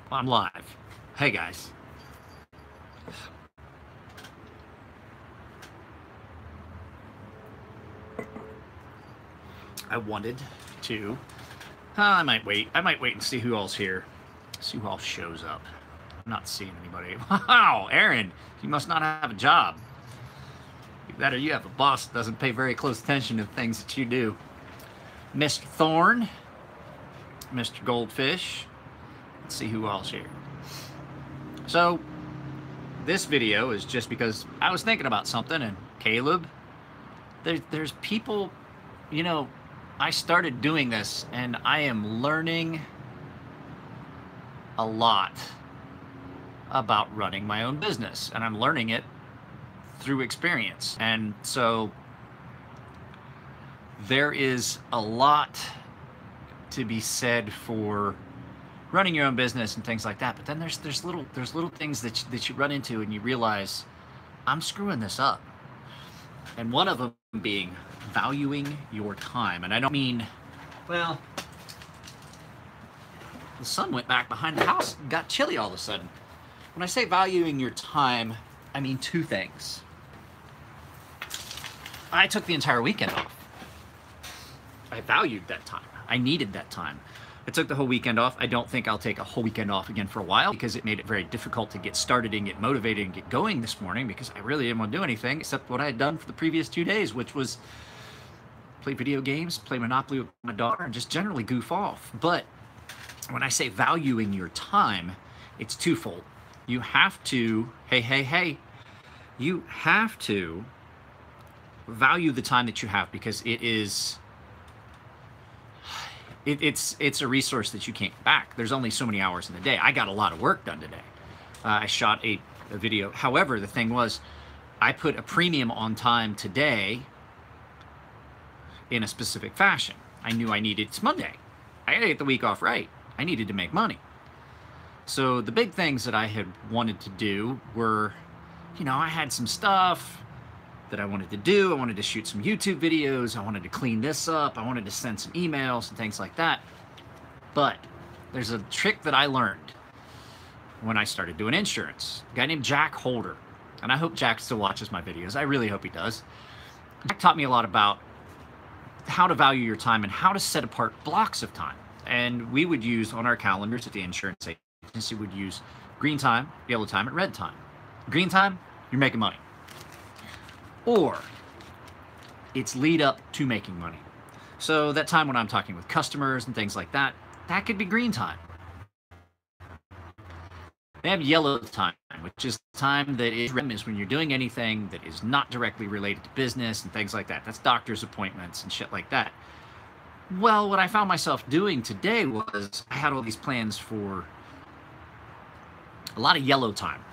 I'm live. Hey guys. I wanted to. I might wait. I might wait and see who all's here. See who all shows up. I'm not seeing anybody. Wow, Aaron, you must not have a job. That or you have a boss that doesn't pay very close attention to the things that you do. Mr. Thorne, Mr. Goldfish. Let's see who all's here. So, this video is just because I was thinking about something, and Caleb, there's people, you know, I started doing this and I am learning a lot about running my own business, and I'm learning it through experience. And so there is a lot to be said for running your own business and things like that, but then there's little things that you run into and you realize, I'm screwing this up. And one of them being valuing your time. And I don't mean, well, the sun went back behind the house and got chilly all of a sudden. When I say valuing your time, I mean two things. I took the entire weekend off. I valued that time. I needed that time. I took the whole weekend off. I don't think I'll take a whole weekend off again for a while, because it made it very difficult to get started and get motivated and get going this morning, because I really didn't want to do anything except what I had done for the previous 2 days, which was play video games, play Monopoly with my daughter, and just generally goof off. But when I say valuing your time, it's twofold. You have to, hey, you have to value the time that you have, because it is, it's a resource that you can't get back. There's only so many hours in the day. I got a lot of work done today. I shot a video. However, the thing was, I put a premium on time today in a specific fashion. I knew I needed, it's Monday. I gotta get the week off right. I needed to make money. So the big things that I had wanted to do were, you know, I had some stuff that I wanted to do. I wanted to shoot some YouTube videos. I wanted to clean this up. I wanted to send some emails and things like that. But there's a trick that I learned when I started doing insurance. A guy named Jack Holder. And I hope Jack still watches my videos. I really hope he does. Jack taught me a lot about how to value your time and how to set apart blocks of time. And we would use on our calendars at the insurance agency, would use green time, yellow time, and red time. Green time, you're making money. Or it's lead up to making money. So that time when I'm talking with customers and things like that, that could be green time. They have yellow time, which is time that is when you're doing anything that is not directly related to business and things like that. That's doctor's appointments and shit like that. Well, what I found myself doing today was I had all these plans for a lot of yellow time.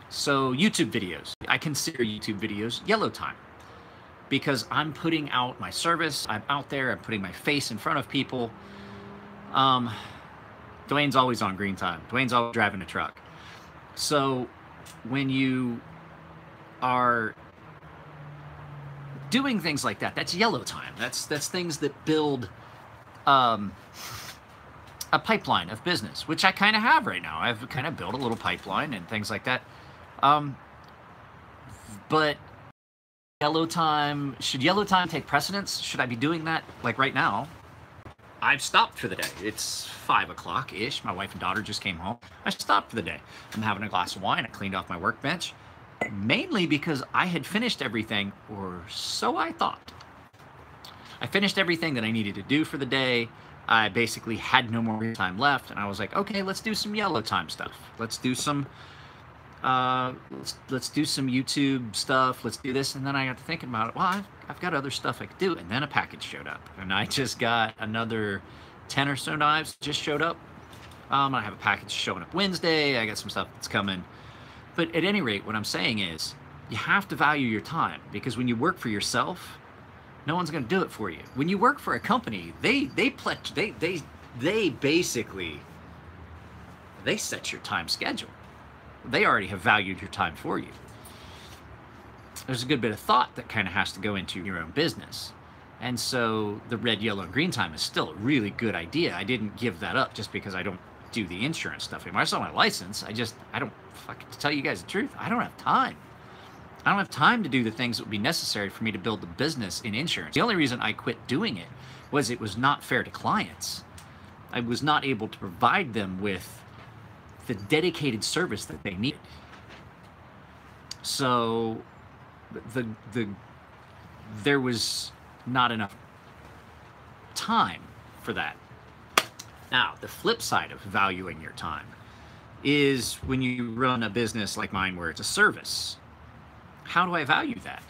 So YouTube videos, I consider YouTube videos yellow time, because I'm putting out my service. I'm out there, I'm putting my face in front of people. Dwayne's always on green time. Dwayne's always driving a truck. So when you are doing things like that, that's yellow time. That's things that build a pipeline of business, which I kind of have right now. I've kind of built a little pipeline and things like that. But yellow time, should yellow time take precedence? Should I be doing that like right now? I've stopped for the day. It's 5 o'clock-ish. My wife and daughter just came home. I stopped for the day. I'm having a glass of wine. I cleaned off my workbench, mainly because I had finished everything, or so I thought. I finished everything that I needed to do for the day. I basically had no more time left, and I was like, okay, let's do some yellow time stuff. Let's do some let's do some YouTube stuff. Let's do this. And then I got to thinking about it. Well, I've got other stuff I could do. And then a package showed up, and I just got another 10 or so knives just showed up. I have a package showing up Wednesday. I got some stuff that's coming. But at any rate, what I'm saying is you have to value your time, because when you work for yourself, no one's going to do it for you. When you work for a company, they basically set your time schedule. They already have valued your time for you. There's a good bit of thought that kind of has to go into your own business. And so the red, yellow, and green time is still a really good idea. I didn't give that up just because I don't do the insurance stuff anymore. I still have my license. I don't, fucking, to tell you guys the truth, I don't have time. I don't have time to do the things that would be necessary for me to build the business in insurance. The only reason I quit doing it was not fair to clients. I was not able to provide them with the dedicated service that they needed. So there was not enough time for that. Now, the flip side of valuing your time is when you run a business like mine where it's a service. How do I value that?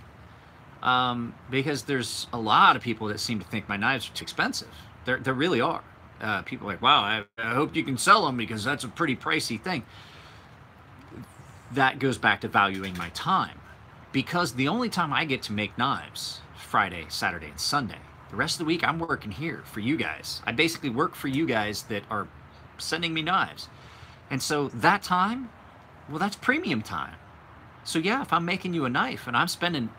Because there's a lot of people that seem to think my knives are too expensive. There really are. People are like, wow, I hope you can sell them because that's a pretty pricey thing. That goes back to valuing my time. Because the only time I get to make knives, Friday, Saturday, and Sunday. The rest of the week, I'm working here for you guys. I basically work for you guys that are sending me knives. And so that time, well, that's premium time. So yeah, if I'm making you a knife and I'm spending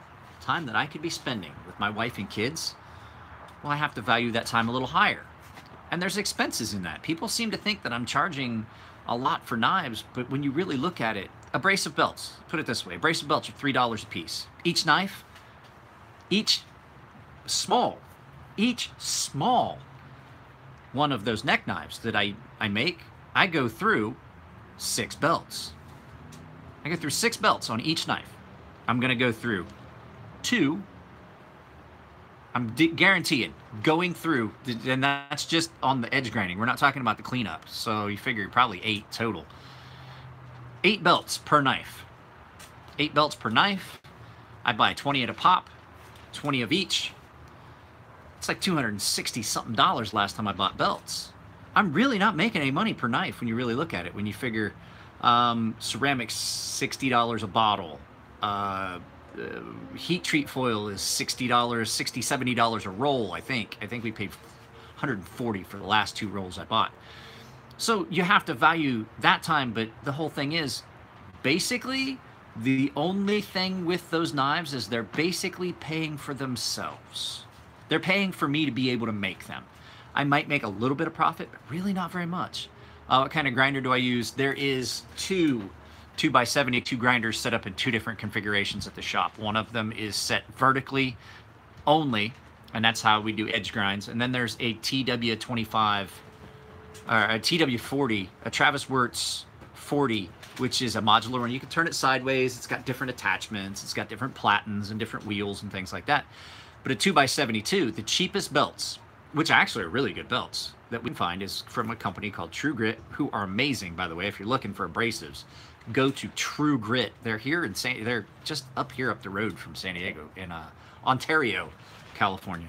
time that I could be spending with my wife and kids, well, I have to value that time a little higher. And there's expenses in that. People seem to think that I'm charging a lot for knives, but when you really look at it, a brace of belts, put it this way, a brace of belts are $3 a piece. Each knife, each small one of those neck knives that I make, I go through 6 belts. I go through 6 belts on each knife. I'm going to go through 2. I'm guaranteeing going through, and that's just on the edge grinding. We're not talking about the cleanup. So you figure probably 8 total. 8 belts per knife. 8 belts per knife. I buy 20 at a pop, 20 of each. It's like $260 something last time I bought belts. I'm really not making any money per knife when you really look at it. When you figure ceramics $60 a bottle, heat treat foil is $60, $60, $70 a roll. I think we paid $140 for the last 2 rolls I bought. So you have to value that time, but the whole thing is basically the only thing with those knives is they're basically paying for themselves. They're paying for me to be able to make them. I might make a little bit of profit, but really not very much. What kind of grinder do I use? There is 2 2x72 grinders set up in 2 different configurations at the shop. One of them is set vertically only, and that's how we do edge grinds. And then there's a TW25, or a TW40, a Travis Wirtz 40, which is a modular one. You can turn it sideways. It's got different attachments. It's got different platens and different wheels and things like that. But a 2x72, the cheapest belts, which actually are really good belts that we can find, is from a company called True Grit, who are amazing, by the way. If you're looking for abrasives, go to True Grit. They're here in they're just up here up the road from San Diego in Ontario, California.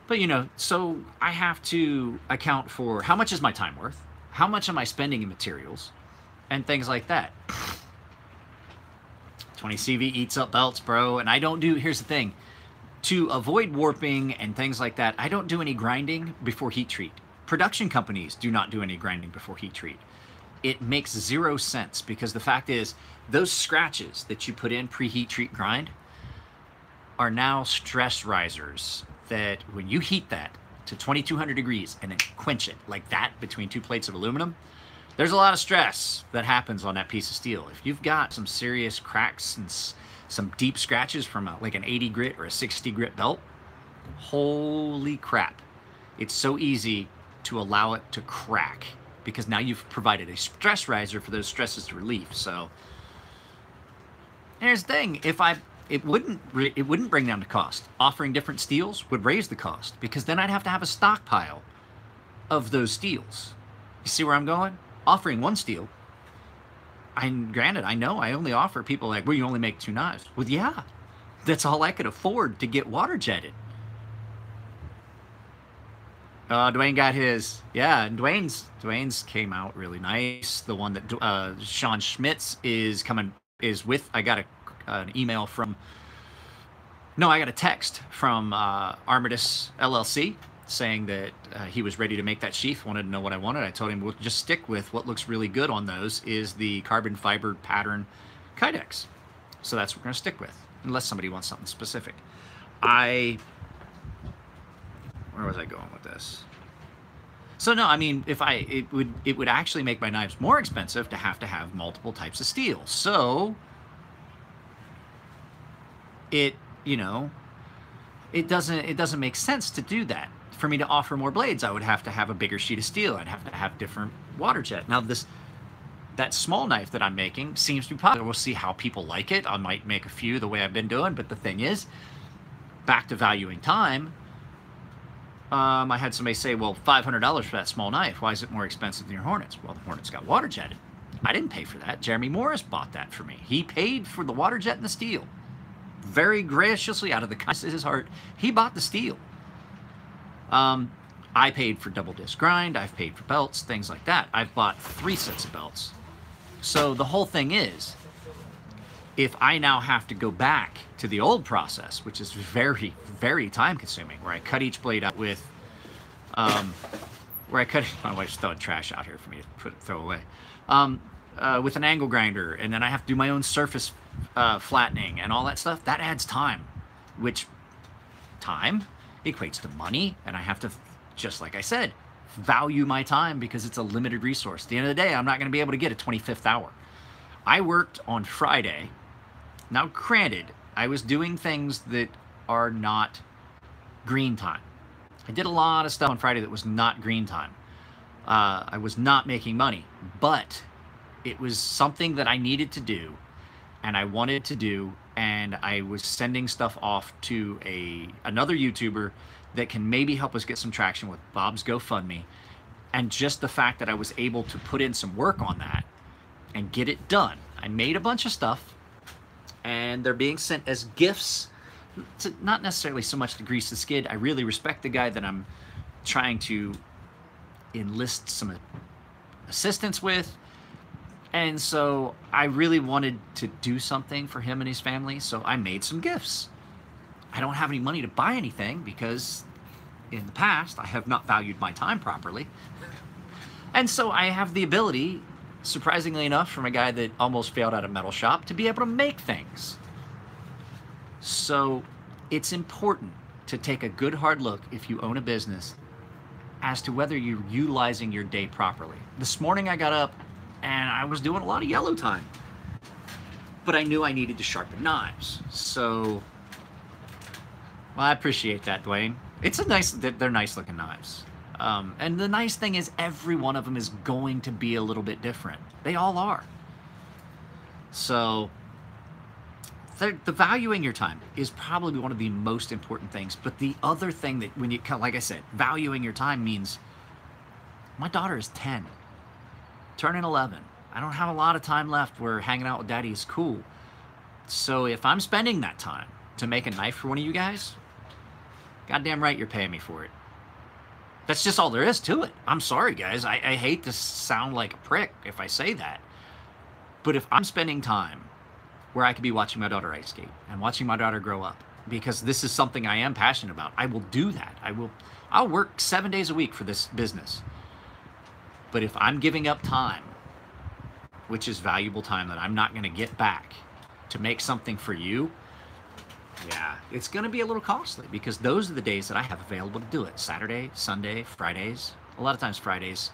But you know, so I have to account for how much is my time worth, how much am I spending in materials, and things like that. 20 CV eats up belts, bro. And I don't do, here's the thing, to avoid warping and things like that, I don't do any grinding before heat treat. Production companies do not do any grinding before heat treat. It makes 0 sense because the fact is, those scratches that you put in pre-heat treat grind are now stress risers that when you heat that to 2200 degrees and then quench it like that between 2 plates of aluminum, there's a lot of stress that happens on that piece of steel. If you've got some serious cracks and some deep scratches from like an 80 grit or a 60 grit belt, holy crap. It's so easy to allow it to crack because now you've provided a stress riser for those stresses to relieve. So here's the thing, it wouldn't bring down the cost. Offering different steels would raise the cost because then I'd have to have a stockpile of those steels. You see where I'm going? Offering one steel, granted, I know I only offer people like, well, you only make 2 knives. Well, yeah, that's all I could afford to get water jetted. Dwayne got his. Yeah, and Dwayne's came out really nice. The one that Sean Schmitz is with. I got an email from, no, I got a text from Armitage LLC saying that he was ready to make that sheath, wanted to know what I wanted. I told him we'll just stick with what looks really good on those is the carbon fiber pattern Kydex. So that's what we're going to stick with, unless somebody wants something specific. Where was I going with this? So no, I mean, it would actually make my knives more expensive to have multiple types of steel. So it, you know, it doesn't make sense to do that. For me to offer more blades, I would have to have a bigger sheet of steel. I'd have to have different water jet. Now that small knife that I'm making seems to be popular. We'll see how people like it. I might make a few the way I've been doing, but the thing is, back to valuing time, I had somebody say, well, $500 for that small knife. Why is it more expensive than your Hornets? Well, the Hornets got water jetted. I didn't pay for that. Jeremy Morris bought that for me. He paid for the water jet and the steel. Very graciously, out of the kindness of his heart, he bought the steel. I paid for double disc grind. I've paid for belts, things like that. I've bought 3 sets of belts. So the whole thing is, if I now have to go back to the old process, which is very, very time consuming, where I cut each blade out with, my wife's throwing trash out here for me to throw away, with an angle grinder, and then I have to do my own surface flattening and all that stuff, that adds time, which time equates to money, and I have to, just like I said, value my time because it's a limited resource. At the end of the day, I'm not going to be able to get a 25th hour. I worked on Friday. Now, granted, I was doing things that are not green time. I did a lot of stuff on Friday that was not green time. I was not making money, but it was something that I needed to do and I wanted to do, and I was sending stuff off to another YouTuber that can maybe help us get some traction with Bob's GoFundMe. And just the fact that I was able to put in some work on that and get it done. I made a bunch of stuff, and they're being sent as gifts, not necessarily so much to grease the skid. I really respect the guy that I'm trying to enlist some assistance with. And so I really wanted to do something for him and his family, so I made some gifts. I don't have any money to buy anything because in the past I have not valued my time properly. And so I have the ability, surprisingly enough, from a guy that almost failed out of metal shop, to be able to make things. So it's important to take a good hard look, if you own a business, as to whether you're utilizing your day properly. This morning I got up and I was doing a lot of yellow time, but I knew I needed to sharpen knives. So, well, I appreciate that, Dwayne. They're nice looking knives. And the nice thing is every one of them is going to be a little bit different. They all are. So the valuing your time is probably one of the most important things. But the other thing that when you, like I said, valuing your time means my daughter is 10, turning 11. I don't have a lot of time left where hanging out with daddy is cool. So if I'm spending that time to make a knife for one of you guys, goddamn right you're paying me for it. That's just all there is to it. I'm sorry, guys. I hate to sound like a prick if I say that. But if I'm spending time where I could be watching my daughter ice skate and watching my daughter grow up, because this is something I am passionate about, I will do that. I'll work 7 days a week for this business. But if I'm giving up time, which is valuable time that I'm not going to get back, to make something for you, yeah, it's going to be a little costly, because those are the days that I have available to do it. Saturday, Sunday, Fridays, a lot of times Fridays.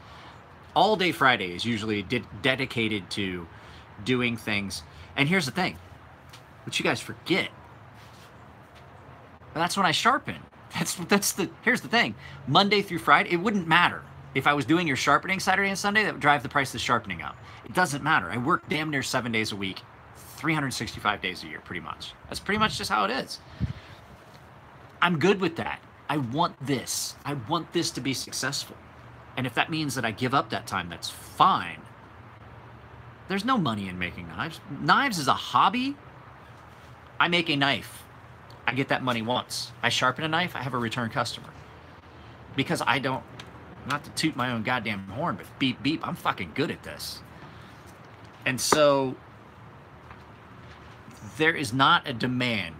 All day Friday is usually dedicated to doing things. And here's the thing, what you guys forget, that's when I sharpen. Here's the thing, Monday through Friday, it wouldn't matter. If I was doing your sharpening Saturday and Sunday, that would drive the price of the sharpening up. It doesn't matter. I work damn near 7 days a week, 365 days a year, pretty much. That's pretty much just how it is. I'm good with that. I want this. I want this to be successful. And if that means that I give up that time, that's fine. There's no money in making knives. Knives is a hobby. I make a knife. I get that money once. I sharpen a knife, I have a return customer. Because I don't, not to toot my own goddamn horn, but beep, beep, I'm fucking good at this. And so there is not a demand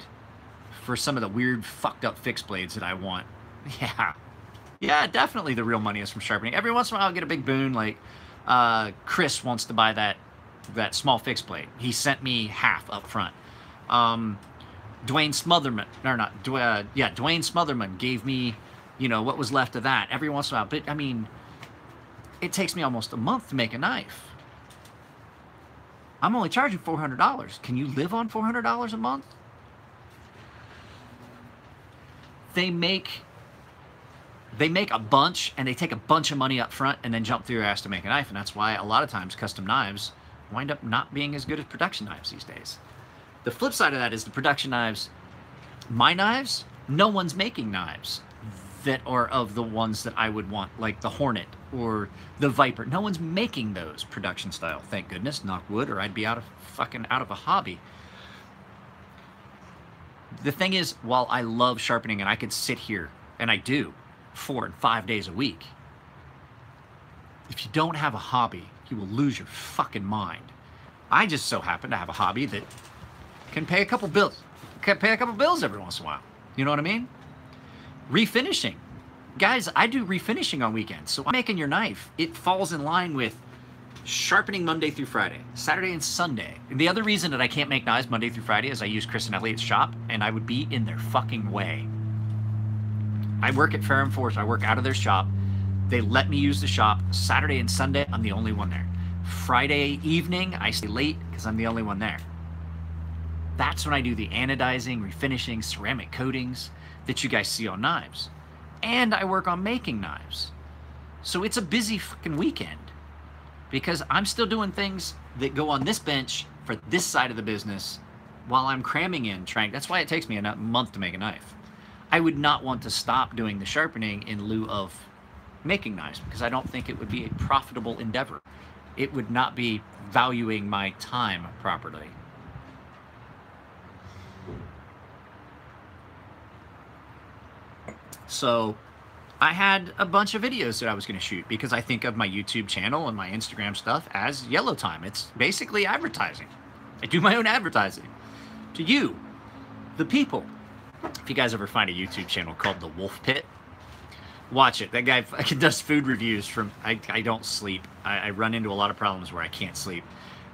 for some of the weird fucked up fixed blades that I want. Yeah, definitely the real money is from sharpening. Every once in a while I'll get a big boon, like Chris wants to buy that small fixed blade. He sent me half up front. Dwayne Smotherman, or not, Dwayne Smotherman gave me, you know, what was left of that every once in a while. But I mean, it takes me almost a month to make a knife. I'm only charging $400. Can you live on $400 a month? They make a bunch, and they take a bunch of money up front and then jump through your ass to make a knife. And that's why a lot of times custom knives wind up not being as good as production knives these days. The flip side of that is the production knives, my knives, no one's making knives that are of the ones that I would want, like the Hornet or the Viper. No one's making those production style. Thank goodness, knock wood, or I'd be out of a hobby. The thing is, while I love sharpening and I could sit here, and I do, 4 and 5 days a week, if you don't have a hobby, you will lose your fucking mind. I just so happen to have a hobby that can pay a couple bills. Can pay a couple bills every once in a while. You know what I mean? Refinishing. Guys, I do refinishing on weekends. So I'm making your knife. It falls in line with sharpening Monday through Friday, Saturday and Sunday. And the other reason that I can't make knives Monday through Friday is I use Chris and Elliot's shop, and I would be in their fucking way. I work at Fair and Force. I work out of their shop. They let me use the shop. Saturday and Sunday, I'm the only one there. Friday evening, I stay late because I'm the only one there. That's when I do the anodizing, refinishing, ceramic coatings that you guys see on knives. And I work on making knives. So it's a busy fucking weekend because I'm still doing things that go on this bench for this side of the business while I'm cramming in trying. That's why it takes me a month to make a knife. I would not want to stop doing the sharpening in lieu of making knives because I don't think it would be a profitable endeavor. It would not be valuing my time properly. So I had a bunch of videos that I was going to shoot because I think of my YouTube channel and my Instagram stuff as Yellow Time. It's basically advertising. I do my own advertising to you, the people. If you guys ever find a YouTube channel called The Wolf Pit, watch it. That guy fucking does food reviews from, I don't sleep. I run into a lot of problems where I can't sleep.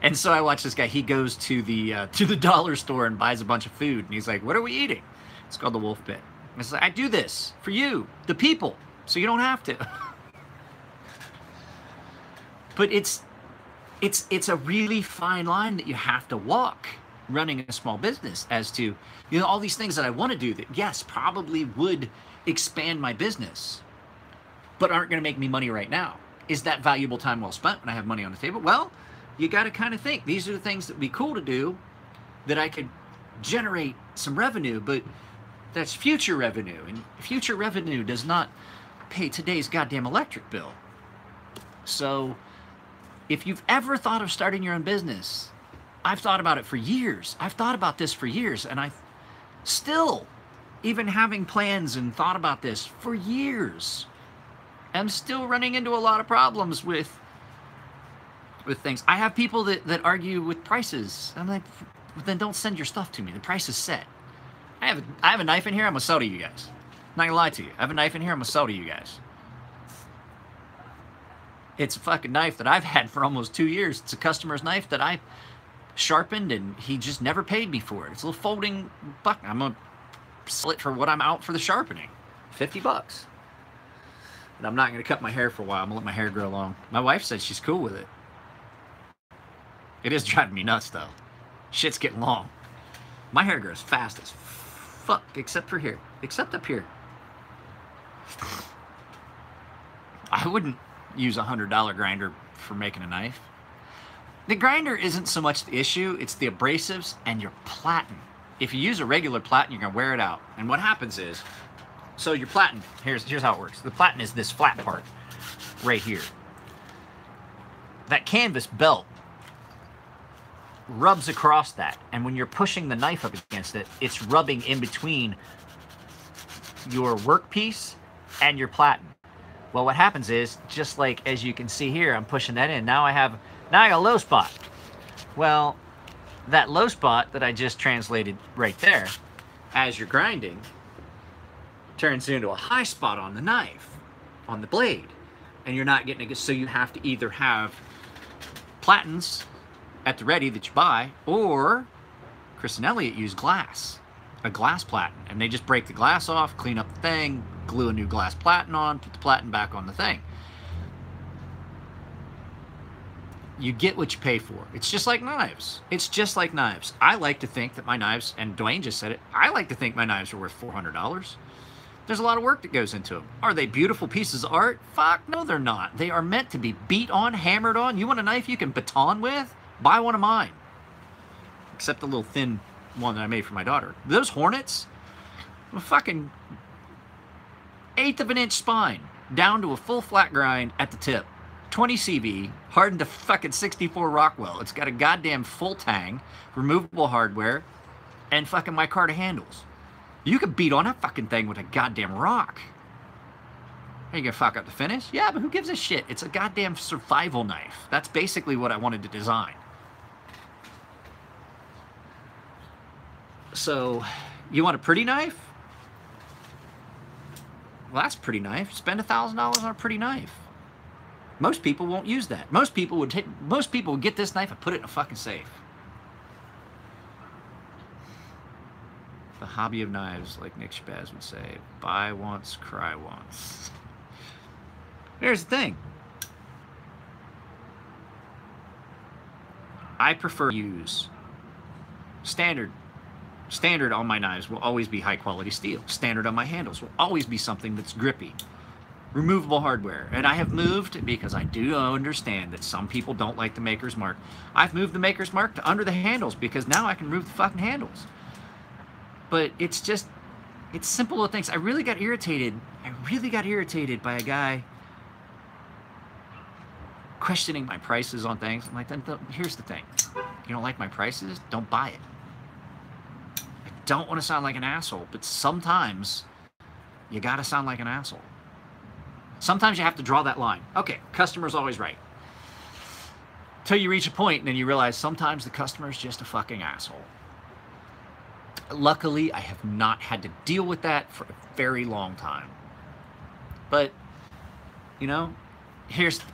And so I watch this guy. He goes to the dollar store and buys a bunch of food. And he's like, what are we eating? It's called The Wolf Pit. It's like, I do this for you, the people, so you don't have to. But it's a really fine line that you have to walk running a small business as to, you know, all these things that I want to do that, yes, probably would expand my business, but aren't going to make me money right now. Is that valuable time well spent when I have money on the table? Well, you got to kind of think, these are the things that would be cool to do that I could generate some revenue, but that's future revenue, and future revenue does not pay today's goddamn electric bill. So if you've ever thought of starting your own business, I've thought about it for years. I've thought about this for years, and I still, even having plans and thought about this for years, I'm still running into a lot of problems with things. I have people that argue with prices. I'm like, well, then don't send your stuff to me. The price is set. I have a knife in here I'm gonna sell to you guys. I'm not gonna lie to you. I have a knife in here I'm gonna sell to you guys. It's a fucking knife that I've had for almost 2 years. It's a customer's knife that I sharpened and he just never paid me for it. It's a little folding buck. I'm gonna sell it for what I'm out for the sharpening. $50. And I'm not gonna cut my hair for a while. I'm gonna let my hair grow long. My wife said she's cool with it. It is driving me nuts though. Shit's getting long. My hair grows fast as fuck, except for here. Except up here. I wouldn't use a $100 grinder for making a knife. The grinder isn't so much the issue, it's the abrasives and your platen. If you use a regular platen, you're gonna wear it out. And what happens is, so your platen, here's how it works. The platen is this flat part right here. That canvas belt rubs across that, and when you're pushing the knife up against it, it's rubbing in between your workpiece and your platen. Well, what happens is, just like as you can see here, I'm pushing that in. Now I got a low spot. Well, that low spot that I just translated right there, as you're grinding, turns into a high spot on the knife, on the blade, and you're not getting it. So you have to either have platens at the ready that you buy, or Chris and Elliot use glass, a glass platen, and they just break the glass off, clean up the thing, glue a new glass platen on, put the platen back on the thing. You get what you pay for. It's just like knives. It's just like knives. I like to think that my knives, and Dwayne just said it, I like to think my knives are worth $400. There's a lot of work that goes into them. Are they beautiful pieces of art? Fuck, no, they're not. They are meant to be beat on, hammered on. You want a knife you can baton with? Buy one of mine. Except the little thin one that I made for my daughter. Those Hornets, a fucking 1/8 of an inch spine, down to a full flat grind at the tip. 20 CV, hardened to fucking 64 Rockwell. It's got a goddamn full tang, removable hardware, and fucking micarta handles. You could beat on a fucking thing with a goddamn rock. Are you gonna fuck up the finish? Yeah, but who gives a shit? It's a goddamn survival knife. That's basically what I wanted to design. So, you want a pretty knife? Well, that's a pretty knife. Spend $1,000 on a pretty knife. Most people won't use that. Most people would get this knife and put it in a fucking safe. The hobby of knives, like Nick Shabazz would say, buy once, cry once. Here's the thing. I prefer to use standard on my knives will always be high quality steel. Standard on my handles will always be something that's grippy. Removable hardware. And I have moved, because I do understand that some people don't like the Maker's Mark. I've moved the Maker's Mark to under the handles because now I can remove the fucking handles. But it's just, it's simple little things. I really got irritated by a guy questioning my prices on things. I'm like, here's the thing. You don't like my prices? Don't buy it. I don't want to sound like an asshole, but sometimes you gotta sound like an asshole. Sometimes you have to draw that line. Okay, customer's always right. Till you reach a point and then you realize sometimes the customer's just a fucking asshole. Luckily, I have not had to deal with that for a very long time. But, you know,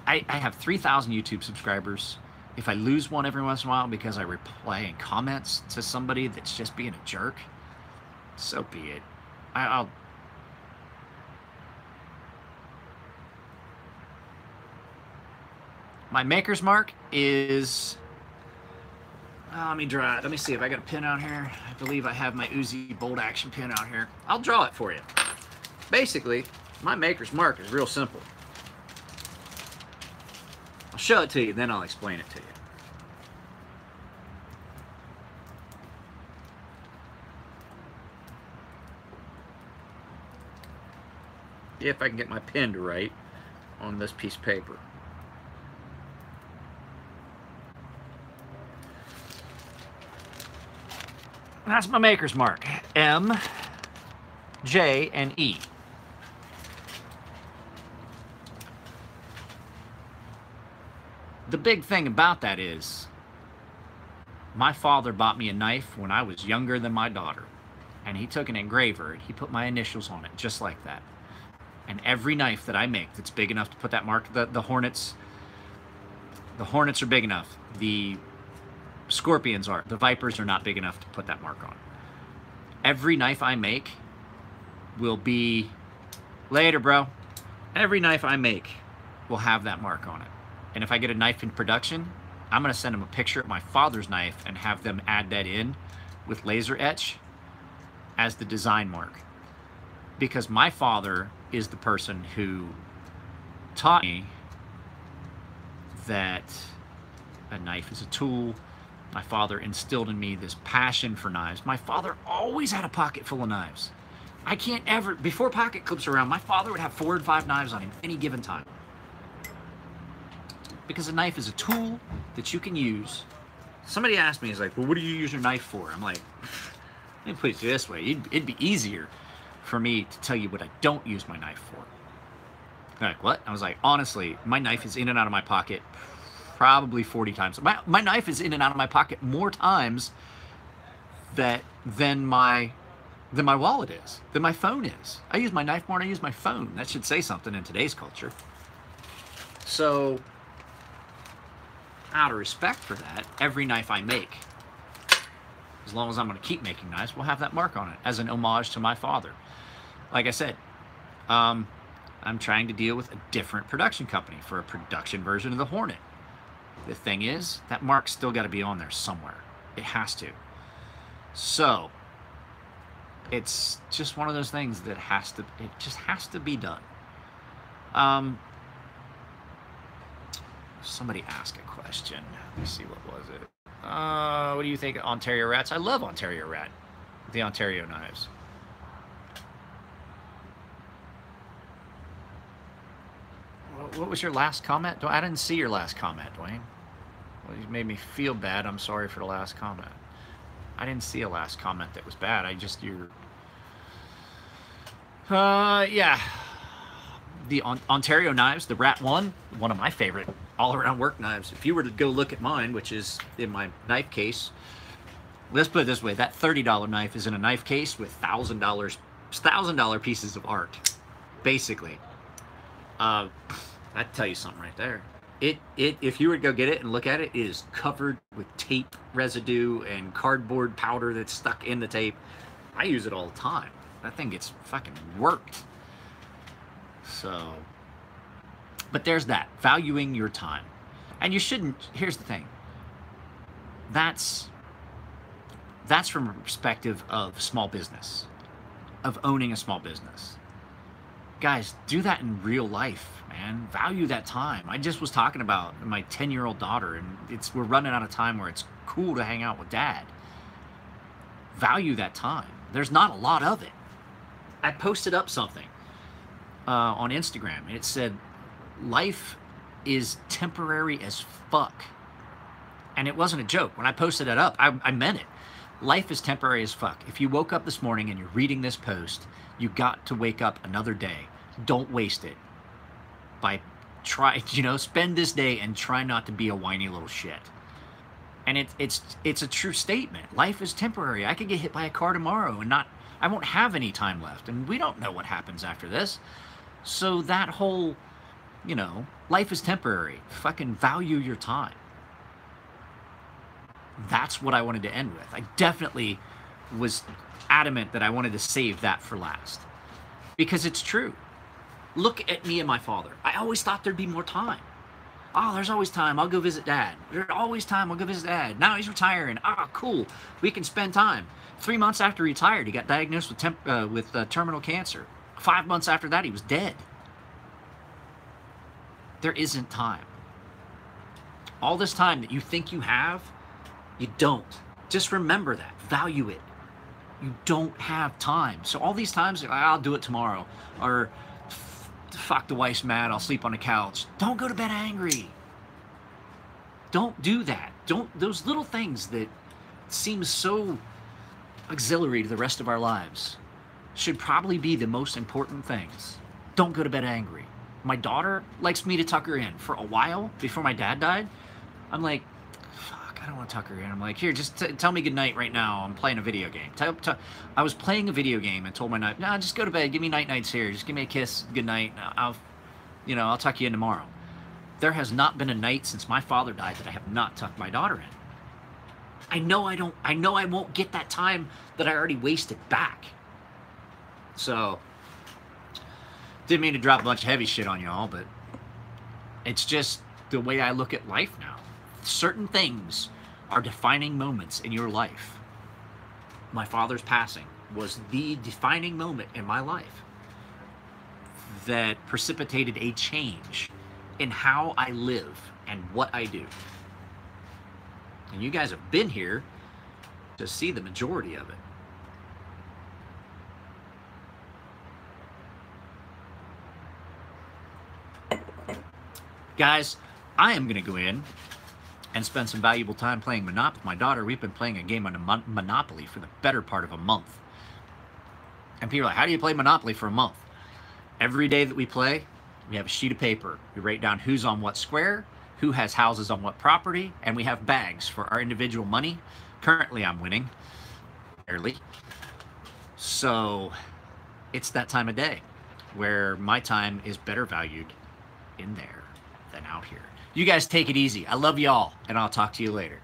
I have 3,000 YouTube subscribers. If I lose one every once in a while because I reply in comments to somebody that's just being a jerk, so be it. I'll My Maker's Mark is, let me draw it. Let me see if I got a pin out here. I believe I have my Uzi bolt action pin out here. I'll draw it for you. Basically, my Maker's Mark is real simple. I'll show it to you, then I'll explain it to you. If I can get my pen to write on this piece of paper. That's my Maker's Mark. M, J, and E. The big thing about that is, my father bought me a knife when I was younger than my daughter. And he took an engraver and he put my initials on it, just like that. And every knife that I make that's big enough to put that mark, the Hornets are big enough. The Scorpions are. The Vipers are not big enough to put that mark on. Every knife I make will be, later bro, every knife I make will have that mark on it. And if I get a knife in production, I'm going to send them a picture of my father's knife and have them add that in with laser etch as the design mark. Because my father is the person who taught me that a knife is a tool. My father instilled in me this passion for knives. My father always had a pocket full of knives. I can't ever, before pocket clips were around, my father would have 4 and 5 knives on him any given time. Because a knife is a tool that you can use. Somebody asked me, he's like, well, what do you use your knife for? I'm like, let me put it this way. It'd be easier for me to tell you what I don't use my knife for. They're like, what? I was like, honestly, my knife is in and out of my pocket probably 40 times. My knife is in and out of my pocket more times than my wallet is, than my phone is. I use my knife more than I use my phone. That should say something in today's culture. So, out of respect for that, every knife I make, as long as I'm going to keep making knives, will have that mark on it as an homage to my father. Like I said, I'm trying to deal with a different production company for a production version of the Hornet. The thing is, that mark's still got to be on there somewhere. It has to. So it's just one of those things that it just has to be done. Somebody asked a question. Let me see, what was it? What do you think of Ontario Rats? I love Ontario Rat, the Ontario knives. What was your last comment? I didn't see your last comment, Dwayne. Well, you made me feel bad. I'm sorry for the last comment. I didn't see a last comment that was bad. Yeah. The Ontario knives, the Rat 1, one of my favorite all-around work knives. If you were to go look at mine, which is in my knife case, let's put it this way, that $30 knife is in a knife case with $1,000 pieces of art, basically. I'd tell you something right there. If you were to go get it and look at it, it is covered with tape residue and cardboard powder that's stuck in the tape. I use it all the time. That thing gets fucking worked. So, but there's that, valuing your time. And you shouldn't, here's the thing. That's from a perspective of small business, of owning a small business. Guys, do that in real life, man. Value that time. I just was talking about my 10-year-old daughter, and we're running out of time where it's cool to hang out with dad. Value that time. There's not a lot of it. I posted up something on Instagram, and it said, life is temporary as fuck. And it wasn't a joke. When I posted that up, I meant it. Life is temporary as fuck. If you woke up this morning and you're reading this post, you got to wake up another day. Don't waste it. Spend this day and try not to be a whiny little shit. And it's a true statement. Life is temporary. I could get hit by a car tomorrow and I won't have any time left. And we don't know what happens after this. So that whole, life is temporary. Fucking value your time. That's what I wanted to end with. I definitely was adamant that I wanted to save that for last. Because it's true. Look at me and my father. I always thought there'd be more time. Oh, there's always time. I'll go visit dad. There's always time. I'll go visit dad. Now he's retiring. Ah, cool. We can spend time. 3 months after he retired, he got diagnosed with terminal cancer. 5 months after that, he was dead. There isn't time. All this time that you think you have, you don't. Just remember that. Value it. You don't have time. So all these times, I'll do it tomorrow. Or, fuck, the wife's mad, I'll sleep on the couch. Don't go to bed angry. Don't do that. Those little things that seem so auxiliary to the rest of our lives should probably be the most important things. Don't go to bed angry. My daughter likes me to tuck her in. For a while, before my dad died, I'm like, fuck, I don't want to tuck her in. I'm like, here, just tell me goodnight right now. I'm playing a video game. I was playing a video game and told my night, nah, just go to bed. Give me nights here. Just give me a kiss. Good night. I'll tuck you in tomorrow. There has not been a night since my father died that I have not tucked my daughter in. I know I won't get that time that I already wasted back. So, didn't mean to drop a bunch of heavy shit on y'all, but it's just the way I look at life now. Certain things are defining moments in your life. My father's passing was the defining moment in my life that precipitated a change in how I live and what I do. And you guys have been here to see the majority of it. Guys, I am going to go in and spend some valuable time playing Monopoly with my daughter. We've been playing a game on Monopoly for the better part of a month. And people are like, how do you play Monopoly for a month? Every day that we play, we have a sheet of paper. We write down who's on what square, who has houses on what property, and we have bags for our individual money. Currently, I'm winning. Barely. So, it's that time of day where my time is better valued in there than out here. You guys take it easy. I love y'all, and I'll talk to you later.